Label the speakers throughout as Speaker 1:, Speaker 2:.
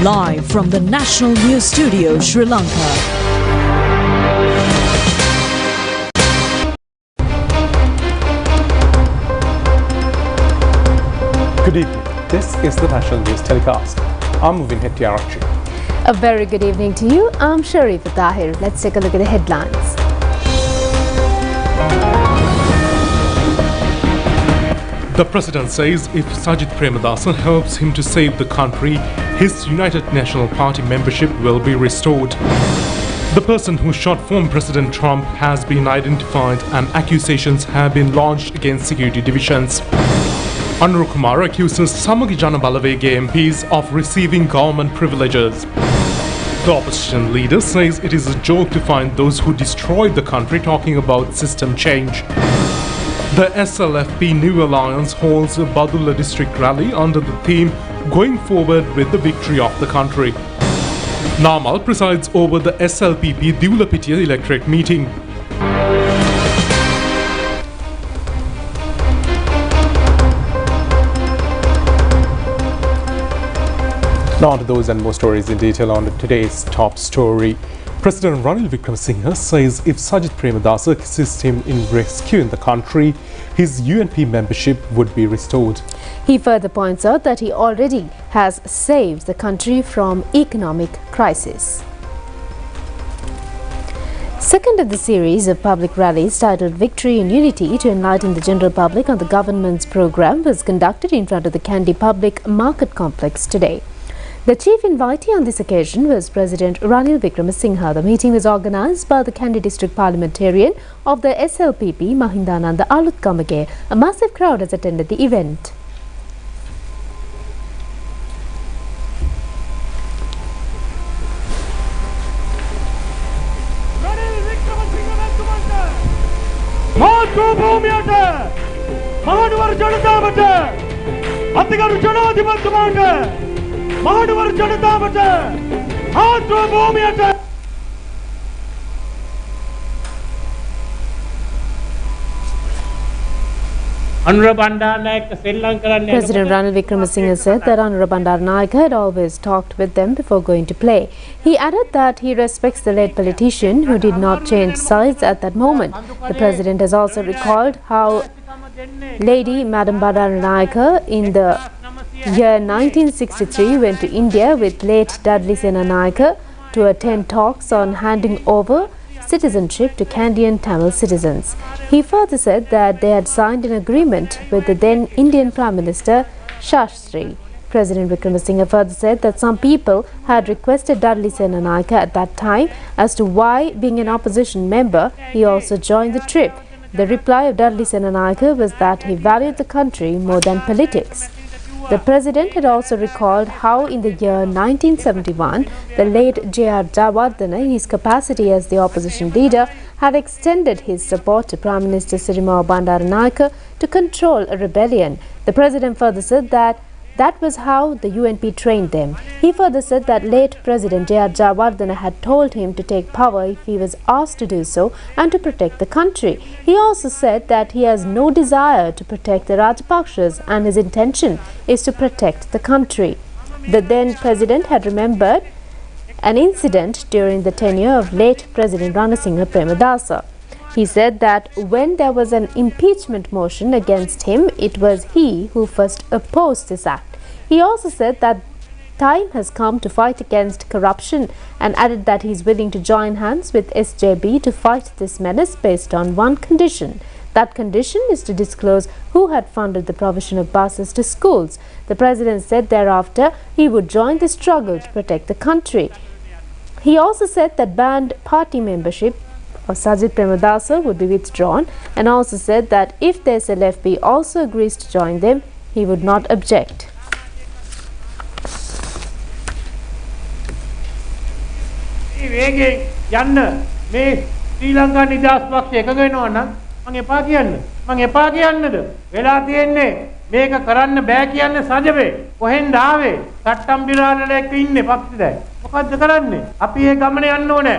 Speaker 1: Live from the National News Studio, Sri Lanka.
Speaker 2: Good evening. This is the National News Telecast. I'm Movin Hettiarachchi.
Speaker 3: A very good evening to you. I'm Sharifah Tahir. Let's take a look at the headlines.
Speaker 2: The President says if Sajith Premadasa helps him to save the country, his United National Party membership will be restored. The person who shot former President Trump has been identified and accusations have been launched against security divisions. Anur Kumar accuses Samagi Jana Balawege MPs of receiving government privileges. The opposition leader says it is a joke to find those who destroyed the country talking about system change. The SLFP New Alliance holds a Badulla district rally under the theme Going Forward with the Victory of the Country. Namal presides over the SLPP Diulapitiya electorate meeting. Now on to those and more stories in detail on today's top story. President Ranil Wickremesinghe says if Sajith Premadasa assists him in rescuing the country, his UNP membership would be restored.
Speaker 3: He further points out that he already has saved the country from economic crisis. Second of the series of public rallies titled Victory in Unity to enlighten the general public on the government's program was conducted in front of the Kandy Public Market Complex today. The chief invitee on this occasion was President Ranil Wickremesinghe. The meeting was organised by the Kandy District Parliamentarian of the SLPP, Mahindananda Alutkamage. A massive crowd has attended the event. President Ranil Wickremesinghe said that Anura Bandaranaike had always talked with them before going to play. He added that he respects the late politician who did not change sides at that moment. The president has also recalled how Lady Madam Bandaranaike in the year 1963 went to India with late Dudley Senanayake to attend talks on handing over citizenship to Kandyan Tamil citizens. He further said that they had signed an agreement with the then Indian Prime Minister Shastri. President Wickremesinghe further said that some people had requested Dudley Senanayake at that time as to why, being an opposition member, he also joined the trip. The reply of Dudley Senanayake was that he valued the country more than politics. The president had also recalled how in the year 1971, the late J.R. Jayawardena, in his capacity as the opposition leader, had extended his support to Prime Minister Sirimao Bandaranaike to control a rebellion. The president further said that was how the UNP trained them. He further said that late President J.R. Jayawardena had told him to take power if he was asked to do so and to protect the country. He also said that he has no desire to protect the Rajapakshas and his intention is to protect the country. The then president had remembered an incident during the tenure of late President Ranasinghe Premadasa. He said that when there was an impeachment motion against him, it was he who first opposed this act. He also said that time has come to fight against corruption and added that he is willing to join hands with SJB to fight this menace based on one condition. That condition is to disclose who had funded the provision of buses to schools. The president said thereafter he would join the struggle to protect the country. He also said that banned party membership of Sajith Premadasa would be withdrawn and also said that if the SLFP also agrees to join them, he would not object.
Speaker 4: Sri Lanka නිදහස් පක්ෂය එකඟ වෙනවා නම් මම එපා කියන්න. මම එපා කියන්නද? වෙලා තියෙන්නේ මේක කරන්න බෑ කියන්න සජබේ. කොහෙන්ද ආවේ? සට්ටම් බිරාලල එක්ක ඉන්නේ පක්ෂිතයි. මොකද්ද කරන්නේ? අපි ඒ ගමන යන්න ඕනේ.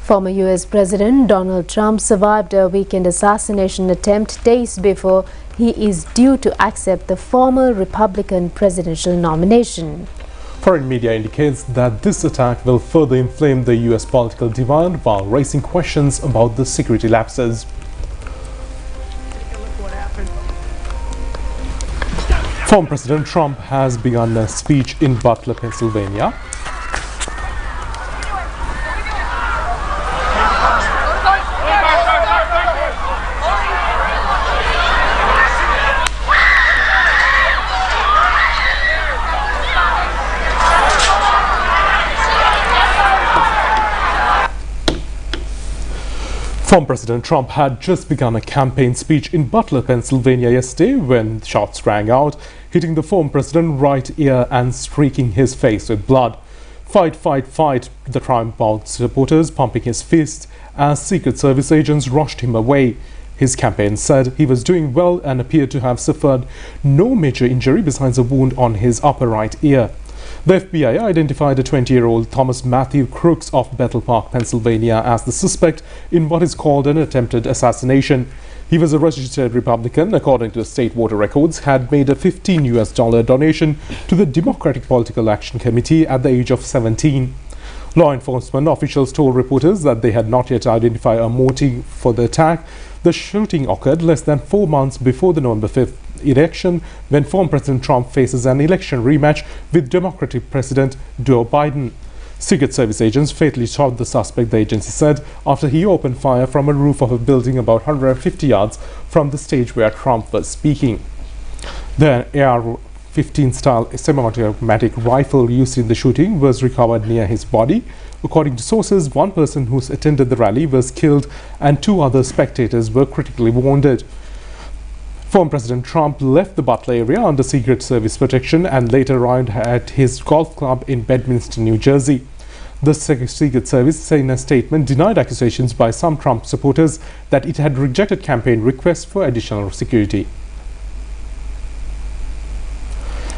Speaker 3: Former US President Donald Trump survived a weekend assassination attempt days before he is due to accept the former Republican presidential nomination.
Speaker 2: Foreign media indicates that this attack will further inflame the US political divide while raising questions about the security lapses. Former President Trump has begun a speech in Butler, Pennsylvania. Former President Trump had just begun a campaign speech in Butler, Pennsylvania yesterday when shots rang out, hitting the former president right ear and streaking his face with blood. Fight, fight, fight, the Trump supporters pumping his fist as Secret Service agents rushed him away. His campaign said he was doing well and appeared to have suffered no major injury besides a wound on his upper right ear. The FBI identified a 20-year-old Thomas Matthew Crooks of Bethel Park, Pennsylvania as the suspect in what is called an attempted assassination. He was a registered Republican, according to the state voter records, had made a $15 donation to the Democratic Political Action Committee at the age of 17. Law enforcement officials told reporters that they had not yet identified a motive for the attack. The shooting occurred less than 4 months before the November 5th election, when former President Trump faces an election rematch with Democratic President Joe Biden. Secret Service agents fatally shot the suspect, the agency said, after he opened fire from a roof of a building about 150 yards from the stage where Trump was speaking. The AR-15 style semi-automatic rifle used in the shooting was recovered near his body. According to sources, one person who attended the rally was killed and 2 other spectators were critically wounded. Former President Trump left the Butler area under Secret Service protection and later arrived at his golf club in Bedminster, New Jersey. The Secret Service, in a statement, denied accusations by some Trump supporters that it had rejected campaign requests for additional security.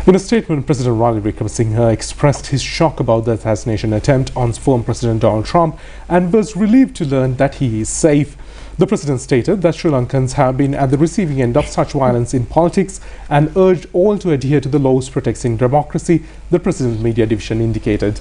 Speaker 2: In a statement, President Ranil Wickremesinghe expressed his shock about the assassination attempt on former President Donald Trump and was relieved to learn that he is safe. The president stated that Sri Lankans have been at the receiving end of such violence in politics and urged all to adhere to the laws protecting democracy, the president's media division indicated.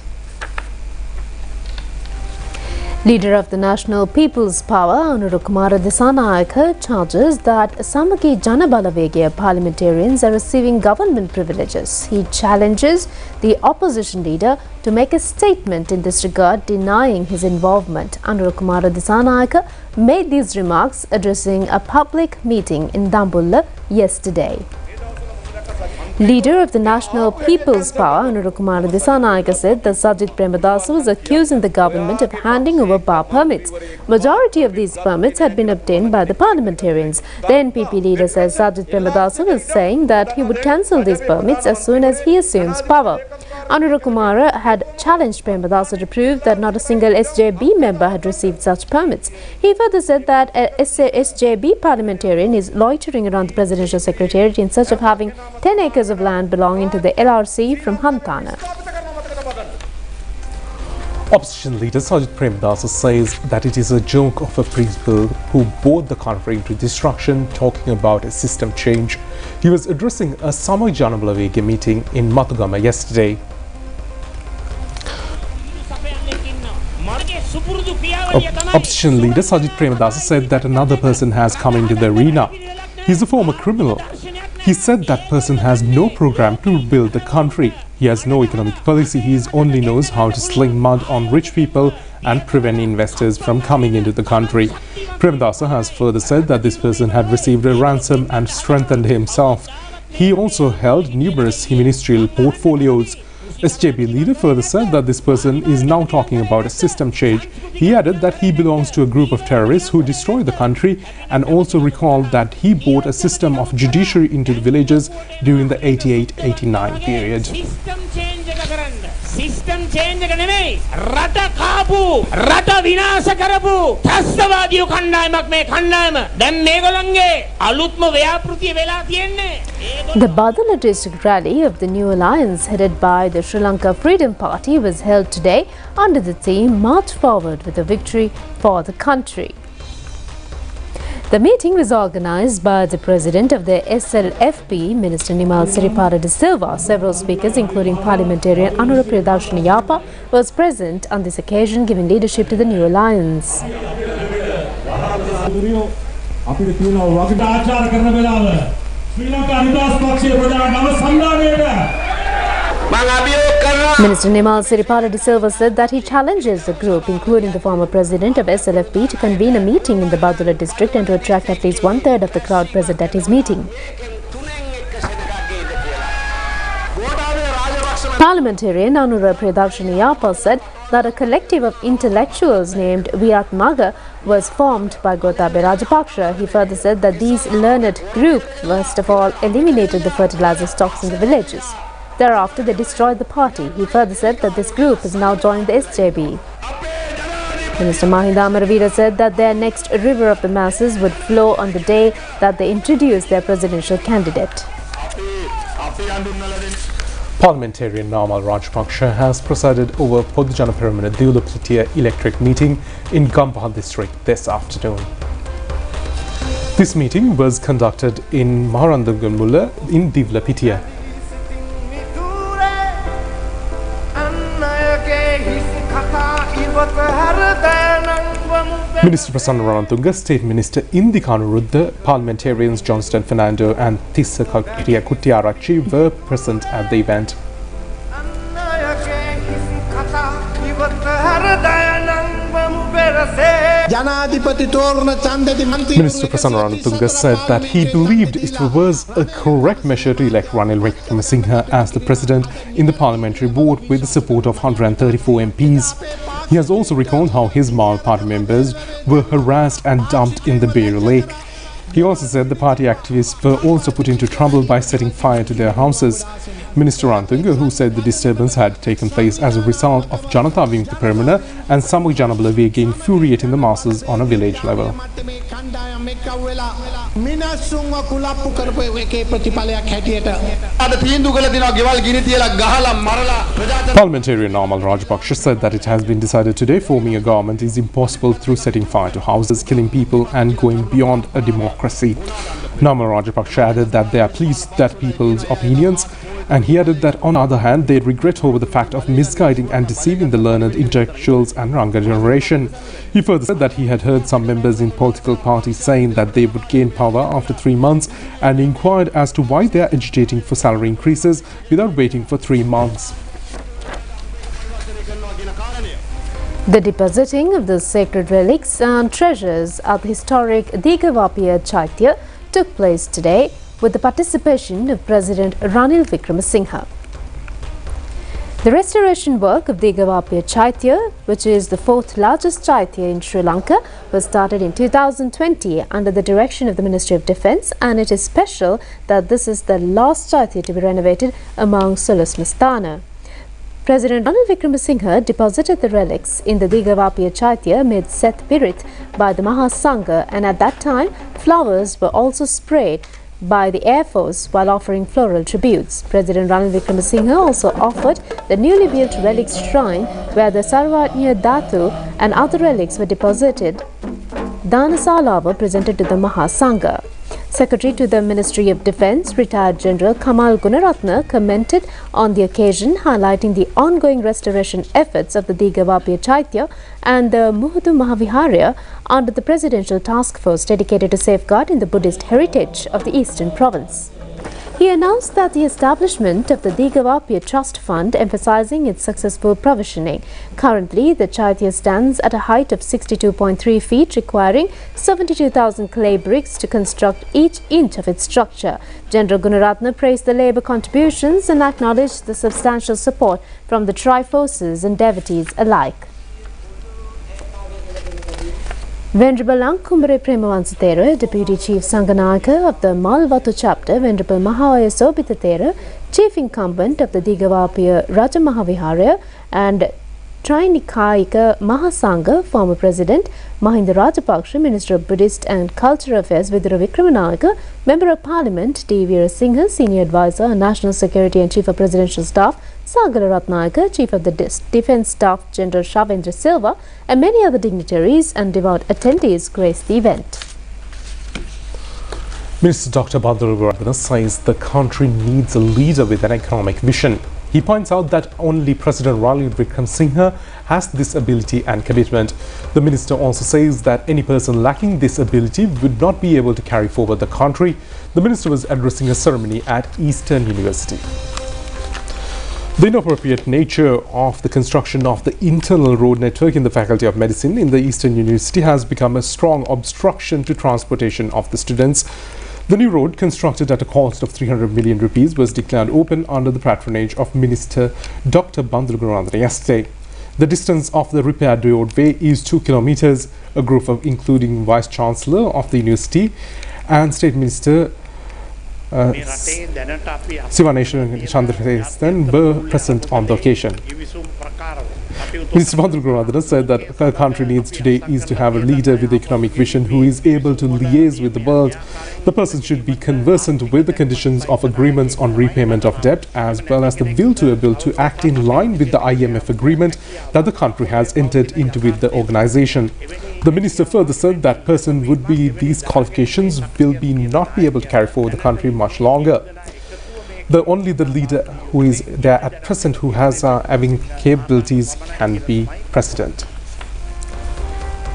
Speaker 3: Leader of the National People's Power, Anurukumara Disanayake, charges that Samaki Janabalawegaya parliamentarians are receiving government privileges. He challenges the opposition leader to make a statement in this regard, denying his involvement. Anurukumara Disanayake made these remarks addressing a public meeting in Dambulla yesterday. Leader of the National People's Power, Anurukumara Disanayake, said that Sajith Premadasa was accusing the government of handing over bar permits. Majority of these permits had been obtained by the parliamentarians. The NPP leader says Sajith Premadasa was saying that he would cancel these permits as soon as he assumes power. Anurukumara had challenged Premadasa to prove that not a single SJB member had received such permits. He further said that a SJB parliamentarian is loitering around the presidential secretariat in search of having 10 acres of land belonging to the LRC from Hantana.
Speaker 2: Opposition leader Sajith Premadasa says that it is a joke of a principal who brought the country into destruction, talking about a system change. He was addressing a Samaki Janabalawegaya meeting in Matugama yesterday. Opposition leader Sajith Premadasa said that another person has come into the arena. He is a former criminal. He said that person has no program to rebuild the country. He has no economic policy. He only knows how to sling mud on rich people and prevent investors from coming into the country. Premadasa has further said that this person had received a ransom and strengthened himself. He also held numerous ministerial portfolios. SJP leader further said that this person is now talking about a system change. He added that he belongs to a group of terrorists who destroyed the country and also recalled that he brought a system of judiciary into the villages during the 88-89 period.
Speaker 5: System change එක නෙමෙයි රට කාපු රට විනාශ කරපු ත්‍රස්තවාදී කණ්ඩායමක් මේ කණ්ඩායම දැන් මේගොල්ලන්ගේ අලුත්ම ව්‍යාපෘතිය වෙලා තියෙන්නේ.
Speaker 3: The Badala district rally of the New Alliance headed by the Sri Lanka Freedom Party was held today under the theme March Forward with a Victory for the Country. The meeting was organised by the president of the SLFP, Minister Nimal Siripada de Silva. Several speakers, including parliamentarian Anura Priyadarshini Yapa, was present on this occasion, giving leadership to the new alliance. Minister Nimal Siripada de Silva said that he challenges the group, including the former president of SLFP, to convene a meeting in the Badula district and to attract at least one-third of the crowd present at his meeting. Parliamentarian Anura Priyadarshini Yapa said that a collective of intellectuals named Viyatmaga was formed by Gotabaya Rajapaksa. He further said that these learned group first of all eliminated the fertilizer stocks in the villages. Thereafter, they destroyed the party. He further said that this group has now joined the SJB. Minister Mahinda Amaravira said that their next river of the masses would flow on the day that they introduce their presidential candidate.
Speaker 2: Parliamentarian Namal Rajapaksa has presided over Podujana Peramana Divulapitiya electric meeting in Gampaha district this afternoon. This meeting was conducted in Maharandaganmulla in Divulapitiya. Minister Prasanna Ranatunga, State Minister Indikanu Ruddha, parliamentarians Johnston Fernando and Tissa Kuttiarachi were present at the event. Minister Prasanna Ranatunga said that he believed it was a correct measure to elect Ranil Wickremesinghe as the president in the parliamentary board with the support of 134 MPs. He has also recalled how his Mal party members were harassed and dumped in the Bear Lake. He also said the party activists were also put into trouble by setting fire to their houses. Minister Rantunga, who said the disturbance had taken place as a result of Janata Vimukta Peramana and Samag Janabala again infuriating the masses on a village level. Parliamentarian Namal Rajapaksa said that it has been decided today forming a government is impossible through setting fire to houses, killing people and going beyond a democracy. Namal Rajapaksa added that they are pleased that people's opinions, and he added that on the other hand they regret over the fact of misguiding and deceiving the learned intellectuals and younger generation. He further said that he had heard some members in political parties saying that they would gain power after 3 months and inquired as to why they are agitating for salary increases without waiting for 3 months.
Speaker 3: The depositing of the sacred relics and treasures at the historic Digavapiya Chaitya took place today with the participation of President Ranil Wickremesinghe. The restoration work of Digavapiya Chaitya, which is the 4th largest Chaitya in Sri Lanka, was started in 2020 under the direction of the Ministry of Defence, and it is special that this is the last Chaitya to be renovated among Sulasmasthana. President Ranil Wickremesinghe deposited the relics in the Digavapiya Chaitya amid Seth Pirit by the Mahasangha, and at that time flowers were also sprayed by the Air Force while offering floral tributes. President Ranil Wickremesinghe also offered the newly built relics shrine where the Sarvajña Dhatu and other relics were deposited. Danasala were presented to the Mahasangha. Secretary to the Ministry of Defence, retired General Kamal Gunaratne, commented on the occasion, highlighting the ongoing restoration efforts of the Digavapiya Chaitya and the Muhudu Mahaviharya under the Presidential Task Force dedicated to safeguarding the Buddhist heritage of the Eastern Province. He announced that the establishment of the Digavapiya Trust Fund, emphasizing its successful provisioning. Currently, the Chaitya stands at a height of 62.3 feet, requiring 72,000 clay bricks to construct each inch of its structure. General Gunaratne praised the labour contributions and acknowledged the substantial support from the Tri-Forces and devotees alike. Venerable Ankumare Premavansa Thera, Deputy Chief Sanganaka of the Malvatu chapter, Venerable Mahawaya Sobhita Thera, Chief Incumbent of the Digavapiya Raja Mahaviharya, and Trinikayika Mahasangha, former President Mahinda Rajapaksa, Minister of Buddhist and Cultural Affairs Vidura Wickramanayaka, Member of Parliament D. Veerasinghe, Senior Advisor on National Security and Chief of Presidential Staff Sagala Ratnayaka, Chief of the Defence Staff General Shavendra Silva, and many other dignitaries and devout attendees graced the event.
Speaker 2: Minister Dr. Bandhu Rupavahini says the country needs a leader with an economic vision. He points out that only President Rallies has this ability and commitment. The minister also says that any person lacking this ability would not be able to carry forward the country. The minister was addressing a ceremony at Eastern University. The inappropriate nature of the construction of the internal road network in the Faculty of Medicine in the Eastern University has become a strong obstruction to transportation of the students. The new road, constructed at a cost of 300 million rupees, was declared open under the patronage of Minister Dr. Bandhu Rupavahini yesterday. The distance of the repaired roadway is 2 kilometers. A group of including Vice Chancellor of the University and State Minister Sivaneshwar Chandrasekhar were present on the occasion. Minister Bandhu Rupavahini said that the country needs today is to have a leader with economic vision who is able to liaise with the world. The person should be conversant with the conditions of agreements on repayment of debt as well as the will to able to act in line with the IMF agreement that the country has entered into with the organization. The minister further said that person would be these qualifications will be not be able to carry forward the country much longer. Only the leader who is there at present who has having capabilities can be president.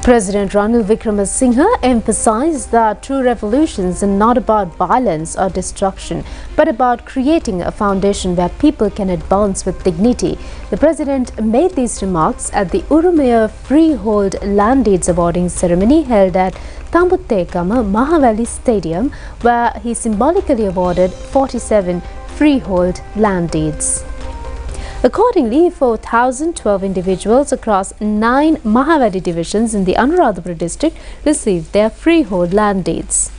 Speaker 3: President Ranil Wickremesinghe emphasized that true revolutions are not about violence or destruction, but about creating a foundation where people can advance with dignity. The president made these remarks at the Urumaya Freehold Land Deeds Awarding ceremony held at Tambuttekama Mahavali Stadium, where he symbolically awarded 47 freehold land deeds. Accordingly, 4,012 individuals across 9 Mahavadi divisions in the Anuradhapura district received their freehold land deeds.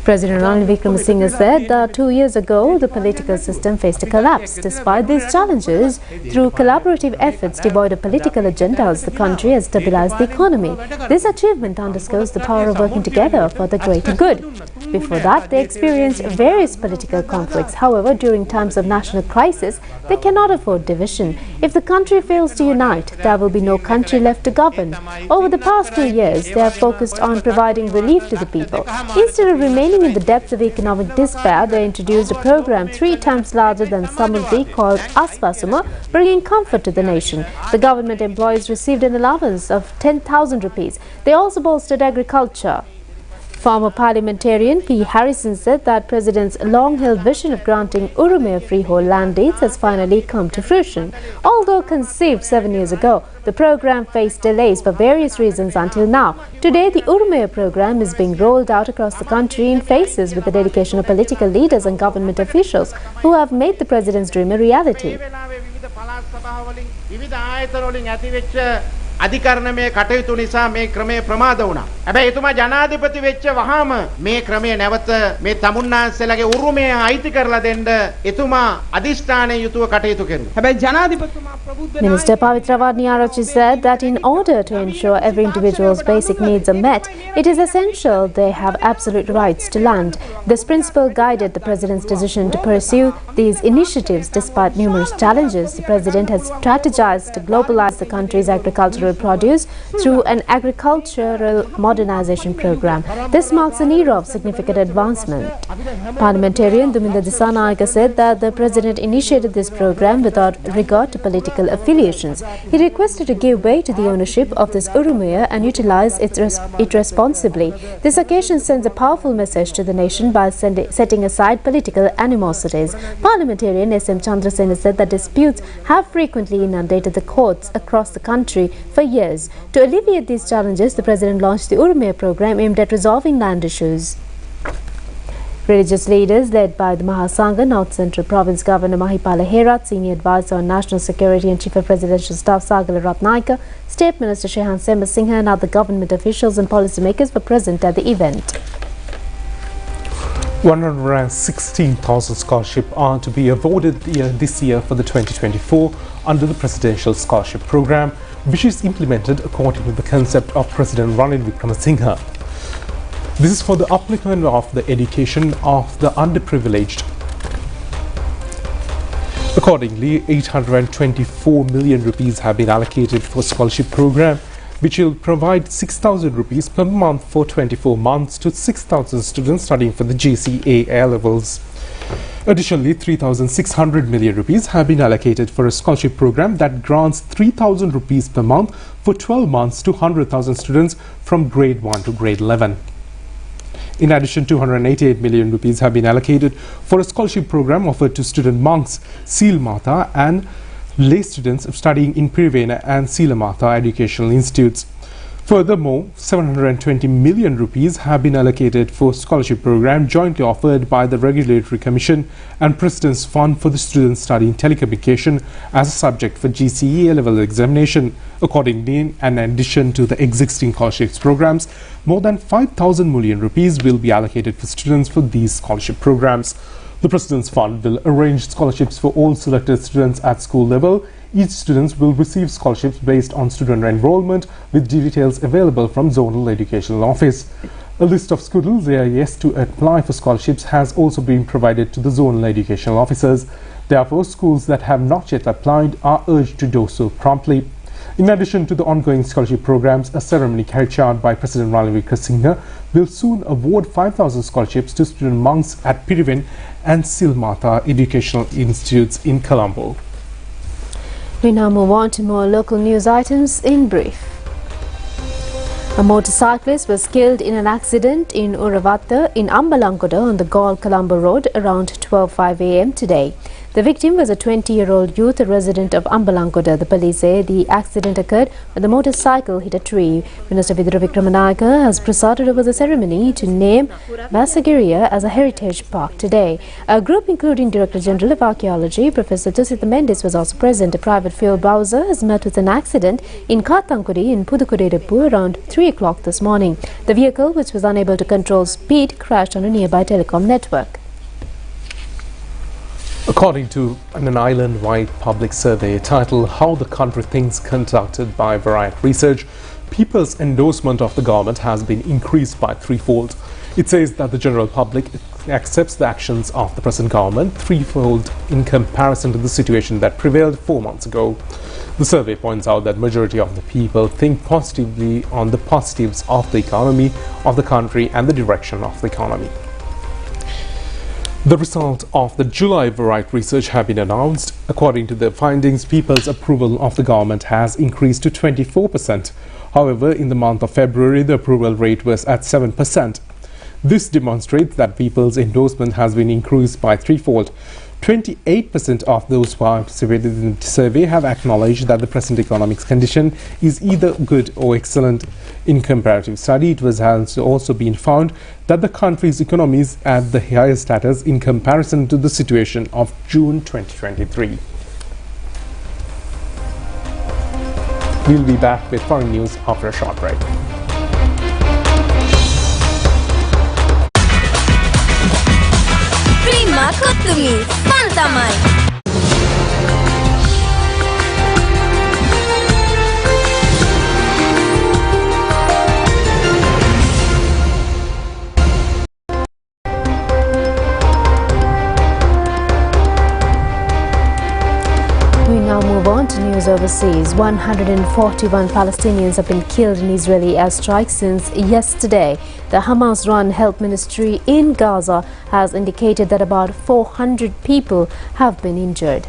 Speaker 3: President Ranil Wickremesinghe said that 2 years ago, the political system faced a collapse. Despite these challenges, through collaborative efforts devoid of political agendas, the country has stabilized the economy. This achievement underscores the power of working together for the greater good. Before that, they experienced various political conflicts. However, during times of national crisis, they cannot afford division. If the country fails to unite, there will be no country left to govern. Over the past 2 years, they have focused on providing relief to the people. Instead of remaining in the depths of economic despair, they introduced a program 3 times larger than Samruddhi called Aswasuma, bringing comfort to the nation. The government employees received an allowance of 10,000 rupees. They also bolstered agriculture. Former parliamentarian P. Harrison said that President's long-held vision of granting Urumaya freehold land deeds has finally come to fruition. Although conceived 7 years ago, the program faced delays for various reasons until now. Today, the Urumaya program is being rolled out across the country in phases with the dedication of political leaders and government officials who have made the President's dream a reality.
Speaker 6: අධිකරණමය කටයුතු නිසා මේ ක්‍රමය ප්‍රමාද වුණා. හැබැයි එතුමා ජනාධිපති වෙච්ච වහාම මේ ක්‍රමය නැවත මේ තමුන්නාන්සේලාගේ උරුමය අයිති කරලා දෙන්න එතුමා අදිෂ්ඨානයෙන් යුතුව කටයුතු කරුවා. හැබැයි ජනාධිපතිතුමා ප්‍රබුද්ධ
Speaker 3: Minister Pavitra Wadniarachi said that in order to ensure every individual's basic needs are met, it is essential they have absolute rights to land. This principle guided the President's decision to pursue these initiatives despite numerous challenges. The President has strategized to globalize the country's agricultural produce through an agricultural modernization program. This marks an era of significant advancement. Parliamentarian Duminda Disanayake said that the President initiated this program without regard to political affiliations. He requested to give way to the ownership of this Urumaya and utilize it responsibly. This occasion sends a powerful message to the nation by setting aside political animosities. Parliamentarian S.M. Chandrasekhar said that disputes have frequently inundated the courts across the country for years. To alleviate these challenges, the President launched the Urumaya program aimed at resolving land issues. Religious leaders led by the Mahasangha North Central Province Governor Mahipala Herat, Senior Advisor on National Security and Chief of Presidential Staff Sagala Ratnayaka, State Minister Shehan Singh and other government officials and policymakers were present at the event.
Speaker 2: 116,000 scholarships are to be awarded this year for the 2024 under the Presidential Scholarship Program, which is implemented according to the concept of President Ranil Wickremesinghe. This is for the upliftment of the education of the underprivileged. Accordingly, 824 million rupees have been allocated for scholarship program. which will provide 6,000 rupees per month for 24 months to 6,000 students studying for the GCA A-levels. Additionally, 3,600 million rupees have been allocated for a scholarship program that grants 3,000 rupees per month for 12 months to 100,000 students from grade 1 to grade 11. In addition, 288 million rupees have been allocated for a scholarship program offered to student monks, Seal Mata and lay students studying in Pirivena and Sila Mata educational institutes. Furthermore, 720 million rupees have been allocated for scholarship program jointly offered by the Regulatory Commission and President's Fund for the students studying telecommunication as a subject for GCE A-level examination. Accordingly, in addition to the existing scholarships programs, more than 5,000 million rupees will be allocated for students for these scholarship programs. The President's Fund will arrange scholarships for all selected students at school level. Each student will receive scholarships based on student enrollment, with details available from Zonal Educational Office. A list of schools that are yet to apply for scholarships has also been provided to the Zonal Educational Officers. Therefore, schools that have not yet applied are urged to do so promptly. In addition to the ongoing scholarship programs, a ceremony carried out by President Ranil Wickremesinghe will soon award 5,000 scholarships to student monks at Piriven and Silmata Educational Institutes in Colombo.
Speaker 3: We now move on to more local news items in brief. A motorcyclist was killed in an accident in Uravatta in Ambalangoda on the Galle-Colombo road around 12:05 a.m. today. The victim was a 20-year-old youth, a resident of Ambalangoda. The police say the accident occurred when the motorcycle hit a tree. Minister Vidura Vikramanayake has presided over the ceremony to name Basagiriya as a heritage park today. A group including Director General of Archaeology, Professor Tusitha Mendes, was also present. A private fuel browser has met with an accident in Kathankudi in Pudukkottai around 3 o'clock this morning. The vehicle, which was unable to control speed, crashed on a nearby telecom network.
Speaker 2: According to an island-wide public survey titled How the Country Thinks, conducted by Variety Research, people's endorsement of the government has been increased by threefold. It says that the general public accepts the actions of the present government threefold in comparison to the situation that prevailed 4 months ago. The survey points out that majority of the people think positively on the positives of the economy of the country and the direction of the economy. The result of the July Variety Research have been announced. According to the findings, people's approval of the government has increased to 24%. However, in the month of February, the approval rate was at 7%. This demonstrates that people's endorsement has been increased by threefold. 28% of those who participated in the survey have acknowledged that the present economic condition is either good or excellent. In comparative study, it has also been found that the country's economy is at the highest status in comparison to the situation of June 2023. We'll be back with foreign news after a short break.
Speaker 7: Prima Kutumi, Pantamai.
Speaker 3: We now move on to news overseas. 141 Palestinians have been killed in Israeli airstrikes since yesterday. The Hamas-run Health Ministry in Gaza has indicated that about 400 people have been injured.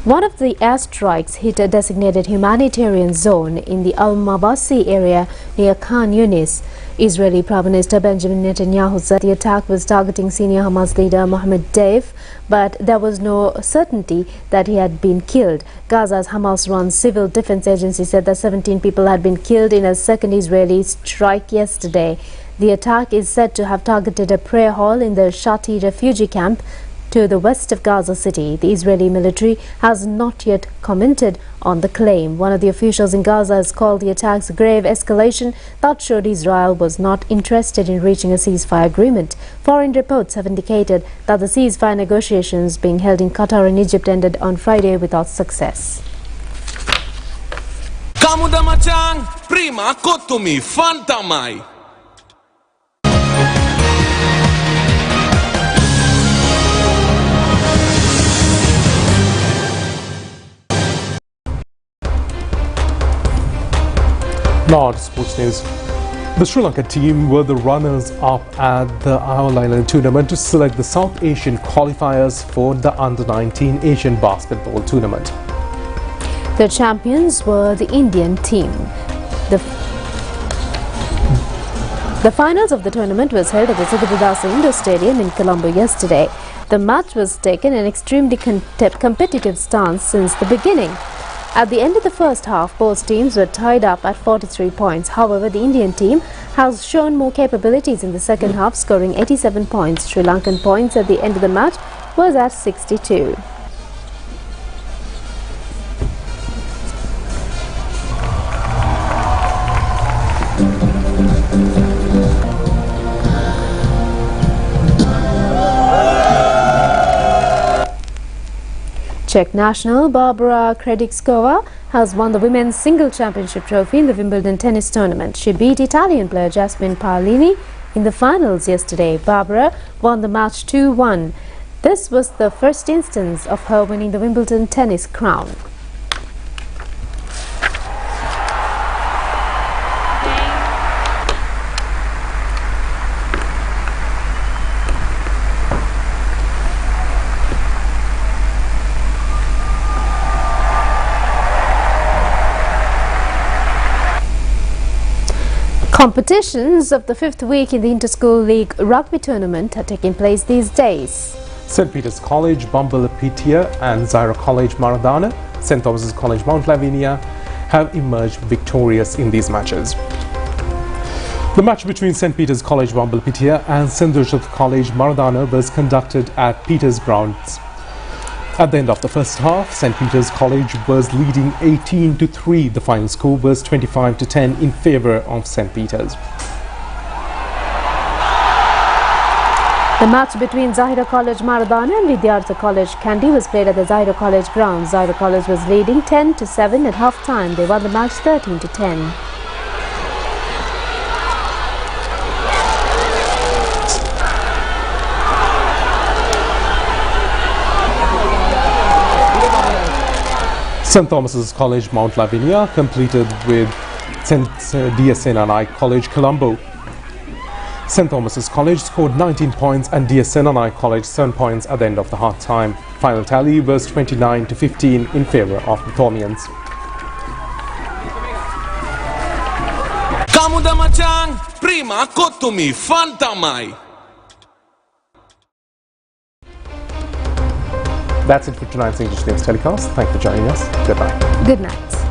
Speaker 3: One of the airstrikes hit a designated humanitarian zone in the Al-Mabasi area near Khan Yunis. Israeli Prime Minister Benjamin Netanyahu said the attack was targeting senior Hamas leader Mohammed Deif, but there was no certainty that he had been killed. Gaza's Hamas-run civil defense agency said that 17 people had been killed in a second Israeli strike yesterday. The attack is said to have targeted a prayer hall in the Shati refugee camp to the west of Gaza City. The Israeli military has not yet commented on the claim. One of the officials in Gaza has called the attacks a grave escalation that showed Israel was not interested in reaching a ceasefire agreement. Foreign reports have indicated that the ceasefire negotiations being held in Qatar and Egypt ended on Friday without success.
Speaker 8: Kamuda macang, prima kotumi, fantamai.
Speaker 2: Now to sports news. The Sri Lanka team were the runners-up at the Isle Island tournament to select the South Asian qualifiers for the Under-19 Asian Basketball Tournament.
Speaker 3: The champions were the Indian team. The finals of the tournament was held at the Sugata Indoor Stadium in Colombo yesterday. The match was taken in an extremely competitive stance since the beginning. At the end of the first half, both teams were tied up at 43 points. However, the Indian team has shown more capabilities in the second half, scoring 87 points. Sri Lankan points at the end of the match was at 62. Czech national Barbara Krejcikova has won the women's single championship trophy in the Wimbledon tennis tournament. She beat Italian player Jasmine Paolini in the finals yesterday. Barbara won the match 2-1. This was the first instance of her winning the Wimbledon tennis crown. Competitions of the fifth week in the Inter-School League Rugby Tournament are taking place these days.
Speaker 2: St. Peter's College, Bumbalapitiya and Zyra College, Maradana, St. Thomas's College, Mount Lavinia have emerged victorious in these matches. The match between St. Peter's College, Bumbalapitiya and St. Joseph's College, Maradana was conducted at Peter's grounds. At the end of the first half, St. Peter's College was leading 18-3. The final score was 25-10 in favour of St. Peter's.
Speaker 3: The match between Zahira College Maradana and Vidyartha College Kandy was played at the Zahira College grounds. Zahira College was leading 10-7 at half-time. They won the match 13-10.
Speaker 2: St. Thomas's College, Mount Lavinia completed with St. DSNNI College, Colombo. St. Thomas's College scored 19 points and DSNNI College 7 points at the end of the half-time. Final tally was 29-15 in favour of the Thornians.
Speaker 8: Kamuda macang, prima kotumi, fantamai.
Speaker 2: That's it for tonight's English News telecast. Thank you for joining us. Good night.
Speaker 3: Good night.